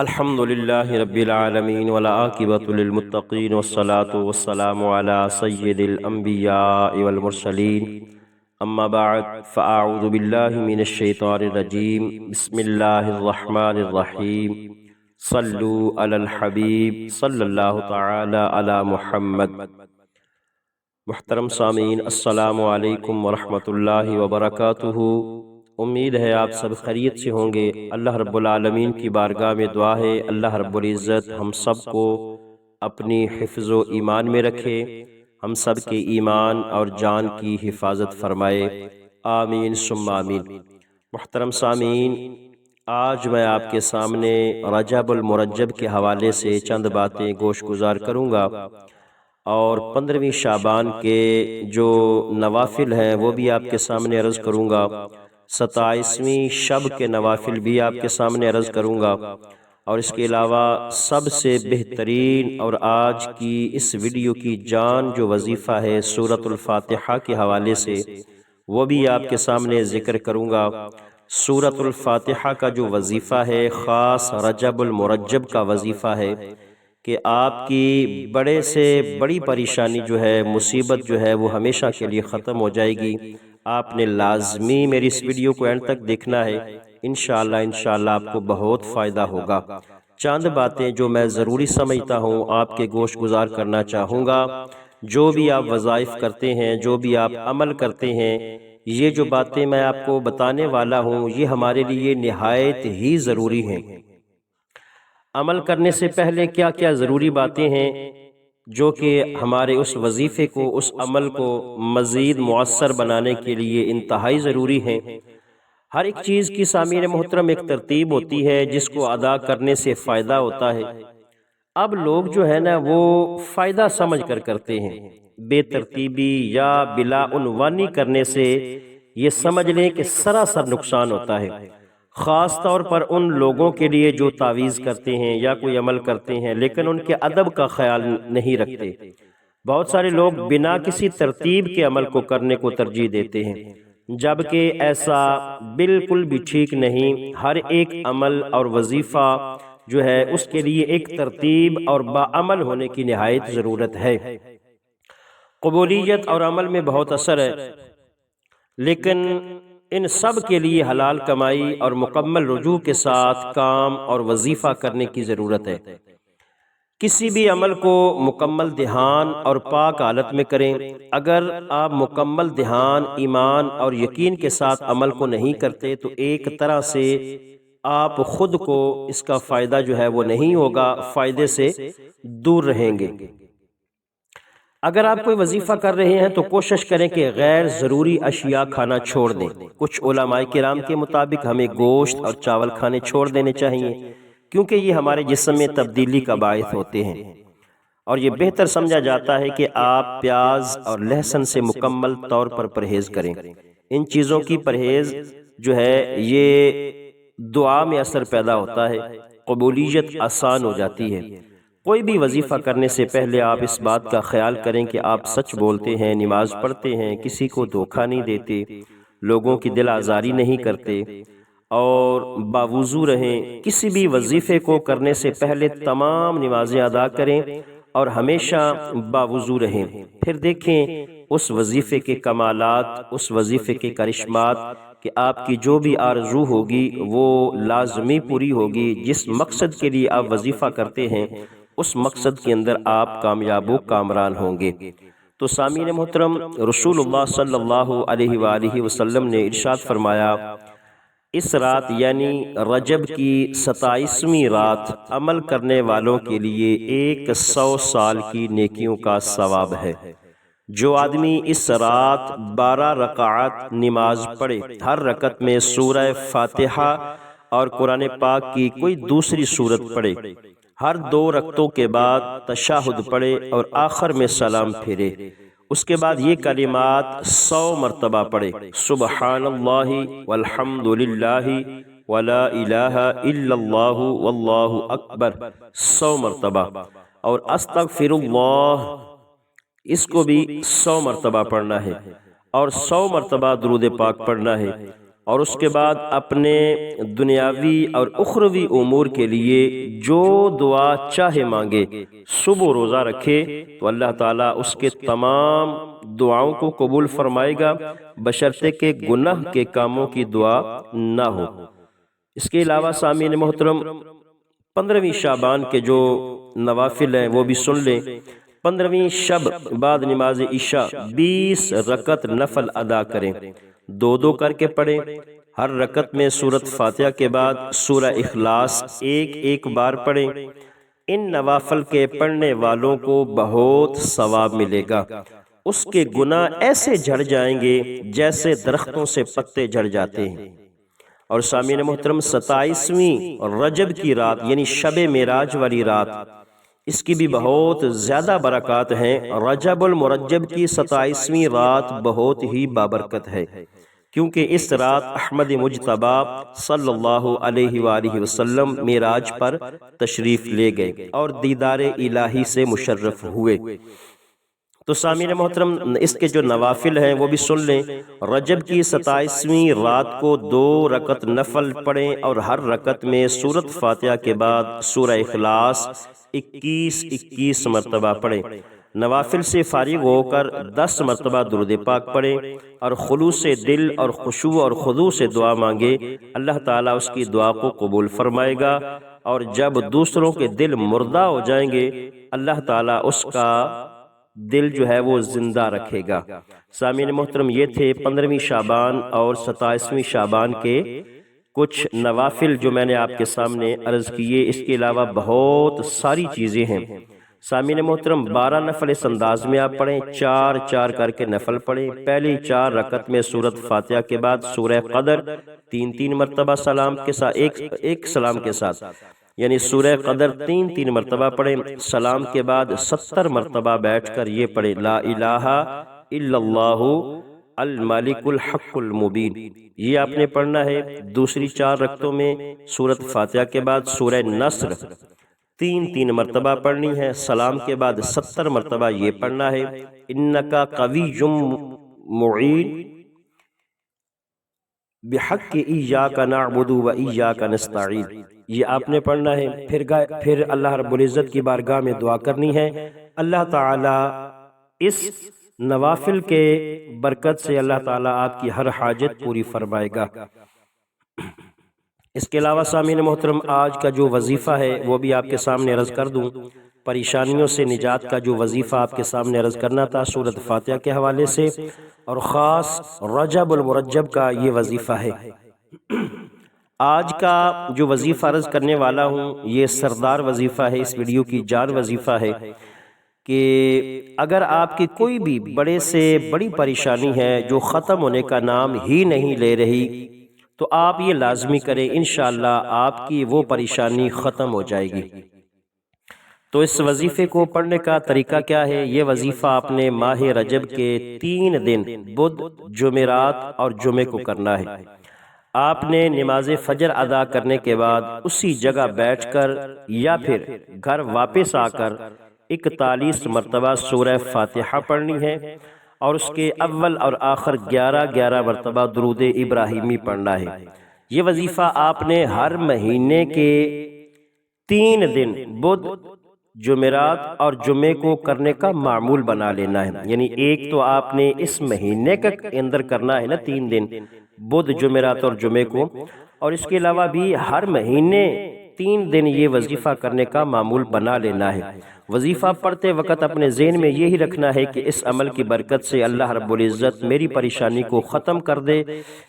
الحمد لله رب العالمين والعاقبة للمتقين والصلاة والسلام على سيد الأنبياء والمرسلين أما بعد فأعوذ بالله من الشيطان الرجيم بسم الله الرحمن الرحيم صلوا على الحبيب صلی اللہ تعالی علی محمد۔ محترم سامعین، السلام علیکم ورحمۃ اللہ وبرکاتہ۔ امید ہے آپ سب خیریت سے ہوں گے۔ اللہ رب العالمین کی بارگاہ میں دعا ہے اللہ رب العزت ہم سب کو اپنی حفظ و ایمان میں رکھے، ہم سب کے ایمان اور جان کی حفاظت فرمائے، آمین ثم آمین۔ محترم سامعین، آج میں آپ کے سامنے رجب المرجب کے حوالے سے چند باتیں گوش گزار کروں گا، اور 15ویں شعبان کے جو نوافل ہیں وہ بھی آپ کے سامنے عرض کروں گا، 27ویں شب کے نوافل بھی آپ کے سامنے عرض کروں گا، اور اس کے علاوہ سب سے بہترین اور آج کی اس ویڈیو کی جان جو وظیفہ ہے سورۃ الفاتحہ کے حوالے سے وہ بھی آپ کے سامنے ذکر کروں گا۔ سورۃ الفاتحہ کا جو وظیفہ ہے خاص رجب المرجب کا وظیفہ ہے کہ آپ کی بڑے سے بڑی پریشانی جو ہے، مصیبت جو ہے وہ ہمیشہ کے لیے ختم ہو جائے گی۔ آپ نے لازمی میری اس ویڈیو کو اینڈ تک دیکھنا ہے، انشاءاللہ آپ کو بہت فائدہ ہوگا۔ چند باتیں جو میں ضروری سمجھتا ہوں آپ کے گوش گزار کرنا چاہوں گا۔ جو بھی آپ وظائف کرتے ہیں، جو بھی آپ عمل کرتے ہیں، یہ جو باتیں میں آپ کو بتانے والا ہوں یہ ہمارے لیے نہایت ہی ضروری ہیں۔ عمل کرنے سے پہلے کیا کیا ضروری باتیں ہیں جو کہ ہمارے اس وظیفے کو، اس عمل کو مزید مؤثر بنانے کے لیے انتہائی ضروری ہیں۔ ہر ایک چیز کی سامعین محترم ایک ترتیب ہوتی ہے جس کو ادا کرنے سے فائدہ ہوتا ہے۔ اب لوگ جو ہے نا وہ فائدہ سمجھ کر کرتے ہیں، بے ترتیبی یا بلا عنوانی کرنے سے یہ سمجھ لیں کہ سراسر نقصان ہوتا ہے، خاص طور پر ان لوگوں کے لیے جو تعویذ کرتے ہیں یا کوئی عمل کرتے ہیں لیکن ان کے ادب کا خیال نہیں رکھتے۔ بہت سارے لوگ بنا کسی ترتیب کے عمل کو کرنے کو ترجیح دیتے ہیں، جبکہ ایسا بالکل بھی ٹھیک نہیں۔ ہر ایک عمل اور وظیفہ جو ہے اس کے لیے ایک ترتیب اور باعمل ہونے کی نہایت ضرورت ہے۔ قبولیت اور عمل میں بہت اثر ہے، لیکن ان سب کے لیے حلال کمائی اور مکمل رجوع کے ساتھ کام اور وظیفہ کرنے کی ضرورت ہے۔ کسی بھی عمل کو مکمل دھیان اور پاک حالت میں کریں۔ اگر آپ مکمل دھیان، ایمان اور یقین کے ساتھ عمل کو نہیں کرتے تو ایک طرح سے آپ خود کو اس کا فائدہ جو ہے وہ نہیں ہوگا، فائدے سے دور رہیں گے۔ اگر آپ کوئی وظیفہ کر رہے ہیں تو کوشش کریں کہ غیر ضروری اشیاء کھانا چھوڑ دیں۔ کچھ علماء کرام کے مطابق ہمیں گوشت اور چاول کھانے چھوڑ دینے چاہیے، کیونکہ یہ ہمارے جسم میں تبدیلی کا باعث ہوتے ہیں، اور یہ بہتر سمجھا جاتا ہے کہ آپ پیاز اور لہسن سے مکمل طور پر پرہیز کریں۔ ان چیزوں کی پرہیز جو ہے یہ دعا میں اثر پیدا ہوتا ہے، قبولیت آسان ہو جاتی ہے۔ کوئی بھی وظیفہ کرنے سے پہلے آپ اس بات کا خیال کریں کہ آپ سچ بولتے ہیں، نماز پڑھتے ہیں، کسی کو دھوکہ نہیں دیتے، لوگوں کی دل آزاری نہیں کرتے، اور باوضو رہیں۔ کسی بھی وظیفے کو کرنے سے پہلے تمام نمازیں ادا کریں اور ہمیشہ باوضو رہیں۔ پھر دیکھیں اس وظیفے کے کمالات، اس وظیفے کے کرشمات، کہ آپ کی جو بھی آرزو ہوگی وہ لازمی پوری ہوگی۔ جس مقصد کے لیے آپ وظیفہ کرتے ہیں اس مقصد کے اندر آپ کامیاب و کامران ہوں گے۔ تو سامعین محترم، رسول اللہ صلی اللہ علیہ وآلہ وسلم نے ارشاد فرمایا، اس رات یعنی رجب کی 27ویں رات عمل کرنے والوں کے لیے 100 سال کی نیکیوں کا ثواب ہے۔ جو آدمی اس رات 12 رکعات نماز پڑھے، ہر رکعت میں سورہ فاتحہ اور قرآن پاک کی کوئی دوسری سورت پڑھے، ہر 2 رکعتوں کے بعد تشہد پڑھے اور آخر میں سلام پھیرے، اس کے بعد یہ کلمات 100 مرتبہ پڑھے، سبحان اللہ والحمد للہ ولا الہ الا اللہ واللہ اکبر 100 مرتبہ، اور استغفر اللہ اس کو بھی 100 مرتبہ پڑھنا ہے، اور 100 مرتبہ درود پاک پڑھنا ہے، اور اس کے بعد اپنے دنیاوی اور اخروی امور کے لیے جو دعا چاہے مانگے، صبح روزہ رکھے تو اللہ تعالیٰ اس کے تمام دعاؤں کو قبول فرمائے گا، بشرطے کہ گناہ کے کاموں کی دعا نہ ہو۔ اس کے علاوہ سامعین محترم 15ویں شعبان کے جو نوافل ہیں وہ بھی سن لیں۔ 15ویں شب بعد نماز عشاء 20 رکعت نفل ادا کریں، دو کر کے پڑھیں۔ ہر رکعت میں سورۃ فاتحہ کے بعد سورہ اخلاص ایک بار پڑھیں۔ ان نوافل کے پڑھنے والوں کو بہت ثواب ملے گا، اس کے گناہ ایسے جھڑ جائیں گے جیسے درختوں سے پتے جھڑ جاتے ہیں۔ اور سامعین محترم 27ویں رجب کی رات یعنی شب معراج والی رات، اس کی بھی بہت زیادہ برکات ہیں۔ رجب المرجب کی 27ویں رات بہت ہی بابرکت ہے، کیونکہ اس رات احمد مجتبی صلی اللہ علیہ وآلہ وسلم معراج پر تشریف لے گئے اور دیدار الہی سے مشرف ہوئے۔ تو سامعین محترم اس کے جو نوافل ہیں وہ بھی سن لیں۔ رجب کی 27ویں رات کو 2 رکعت نفل پڑھیں اور ہر رکعت میں سورۃ فاتحہ کے بعد سورہ اخلاص 21 مرتبہ پڑھیں۔ نوافل سے فارغ ہو کر 10 مرتبہ درود پاک پڑھیں اور خلوص دل اور خشوع اور خضوع سے دعا مانگے، اللہ تعالیٰ اس کی دعا کو قبول فرمائے گا۔ اور جب دوسروں کے دل مردہ ہو جائیں گے، اللہ تعالیٰ اس کا دل جو ہے وہ زندہ رکھے گا۔ سامعین محترم یہ تھے 15ویں شعبان اور 27ویں شعبان کے کچھ نوافل جو میں نے آپ کے سامنے عرض کیے۔ اس کے علاوہ بہت ساری چیزیں ہیں۔ سامعین محترم 12 نفل اس انداز میں آپ پڑھیں، 4 کر کے نفل پڑھیں۔ پہلی 4 رکعت میں سورۃ فاتحہ کے بعد سورہ قدر 3 مرتبہ سلام کے ساتھ ایک سلام کے ساتھ، یعنی سورہ قدر 3 مرتبہ پڑھیں۔ سلام کے بعد 70 مرتبہ بیٹھ کر یہ پڑھیں، لا الہ الا اللہ الملک الحق المبین، یہ آپ نے پڑھنا ہے۔ دوسری 4 رکعتوں میں سورۃ فاتحہ کے بعد سورہ نصر 3 مرتبہ پڑھنی ہے۔ سلام کے بعد 70 مرتبہ یہ پڑھنا ہے، انکا قوی معین بحق ایاک نعبد و ایاک نستعین، یہ آپ نے پڑھنا ہے۔ پھر اللہ رب العزت کی بارگاہ میں دعا کرنی ہے، اللہ تعالیٰ اس نوافل کے برکت سے اللہ تعالیٰ آپ کی ہر حاجت پوری فرمائے گا۔ اس کے علاوہ سامعین محترم آج کا جو وظیفہ ہے وہ بھی آپ کے سامنے عرض کر دوں۔ پریشانیوں سے نجات کا جو وظیفہ آپ کے سامنے عرض کرنا تھا سورۃ فاتحہ کے حوالے سے، اور خاص رجب المرجب کا یہ وظیفہ ہے۔ آج کا جو وظیفہ عرض کرنے والا ہوں یہ سردار وظیفہ ہے، اس ویڈیو کی جان وظیفہ ہے کہ اگر آپ کی کوئی بھی بڑے سے بڑی پریشانی ہے جو ختم ہونے کا نام ہی نہیں لے رہی، تو آپ یہ لازمی کریں، انشاءاللہ آپ کی وہ پریشانی ختم ہو جائے گی۔ تو اس وظیفے کو پڑھنے کا طریقہ کیا ہے؟ یہ وظیفہ آپ نے ماہ رجب کے 3 دن بدھ، جمعرات اور جمعے کو کرنا ہے۔ آپ نے نماز فجر ادا کرنے کے بعد اسی جگہ بیٹھ کر یا پھر گھر واپس آ کر 41 مرتبہ سورہ فاتحہ پڑھنی ہے، اور اس کے اول اور آخر 11 مرتبہ درود ابراہیمی پڑھنا ہے۔ یہ وظیفہ آپ نے ہر مہینے کے 3 دن بدھ، جمعرات اور جمعے کو کرنے کا معمول بنا لینا ہے، یعنی ایک تو آپ نے اس مہینے کے اندر کرنا ہے نا 3 دن بدھ، جمعرات اور جمعے کو، اور اس کے علاوہ بھی ہر مہینے 3 دن یہ وظیفہ کرنے کا معمول بنا لینا ہے۔ وظیفہ پڑھتے وقت اپنے ذہن میں یہی رکھنا ہے کہ اس عمل کی برکت سے اللہ رب العزت میری پریشانی کو ختم کر دے۔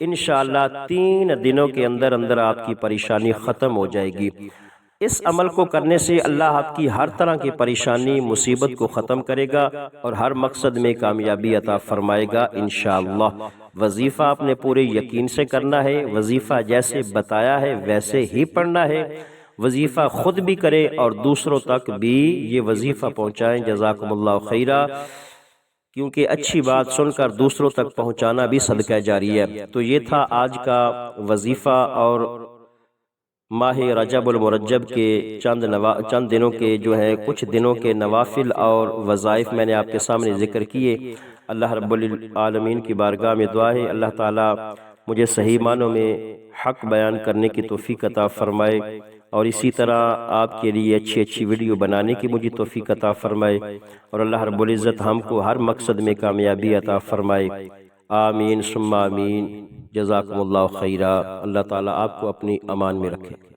انشاءاللہ 3 دنوں کے اندر آپ کی پریشانی ختم ہو جائے گی۔ اس عمل کو کرنے سے اللہ آپ کی ہر طرح کی پریشانی، مصیبت کو ختم کرے گا اور ہر مقصد میں کامیابی عطا فرمائے گا انشاءاللہ۔ وظیفہ آپ نے پورے یقین سے کرنا ہے، وظیفہ جیسے بتایا ہے ویسے ہی پڑھنا ہے۔ وظیفہ خود بھی کرے اور دوسروں تک بھی یہ وظیفہ پہنچائیں۔ جزاکم اللہ خیرہ، کیونکہ اچھی بات سن کر دوسروں تک پہنچانا بھی صدقہ جاری ہے۔ تو یہ تھا آج کا وظیفہ اور ماہ رجب المرجب کے چند دنوں کے جو ہے کچھ دنوں کے نوافل اور وظائف میں نے آپ کے سامنے ذکر کیے۔ اللہ رب العالمین کی بارگاہ میں دعا ہے اللہ تعالیٰ مجھے صحیح معنوں میں حق بیان کرنے کی توفیق عطا فرمائے، اور اسی طرح آپ کے لیے اچھی اچھی ویڈیو بنانے کی مجھے توفیق عطا فرمائے، اور اللہ رب العزت ہم کو ہر مقصد میں کامیابی عطا فرمائے۔ آمین ثم آمین۔ جزاکم اللہ خیرہ۔ اللہ تعالیٰ آپ کو اپنی امان میں رکھے۔